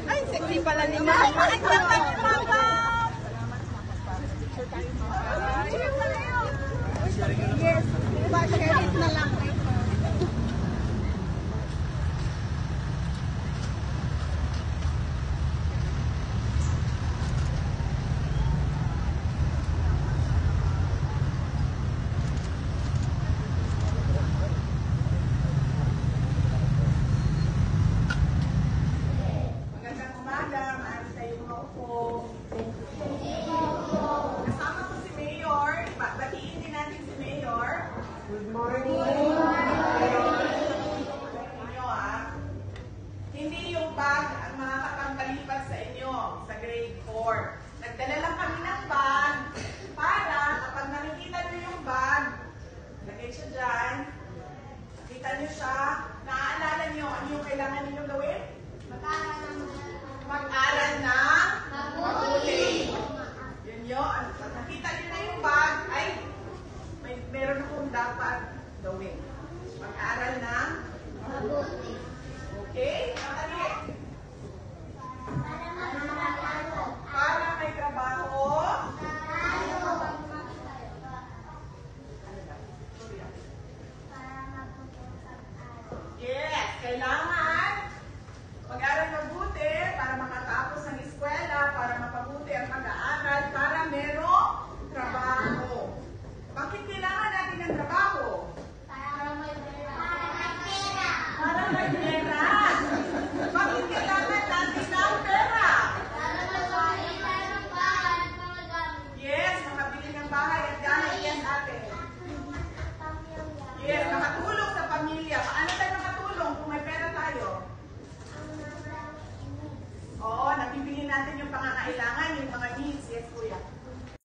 Ay, sexy pala ni Mama. Ay, ganda ni Mama. Yes, diba, sheriff na lang. Good morning. Hindi yung bag ang makakapagpalipat sa inyo sa grade 4. Nagdala lang kami ng bag para kapag nakikita nyo yung bag, lagay siya dyan, nakita nyo siya, naaalala nyo ano yung kailangan ninyo gawin? Mag-aral ng mabuti. Yun yun. Pag nakita nyo na yung bag, ay meron akong dapat gawin. Mag-aral ng mabuti. Okay? Nakali? Para may trabaho. Yes, kailangan mag-aral mabuti para makatapos ng eskwela, para mapabuti ang pag-aaral, para merong trabaho. Bakit kailangan natin ng trabaho? Para may pera. Para may pera. Bakit kailangan natin ng pera? Para makabili ng bahay at mga gamit. Yes, makabili ng bahay at gamit. Yes, ate. Yes, makatulong sa pamilya. Paano tayo makatulong kung may pera tayo? Oo, nabibili natin yung pangangailangan, yung mga needs.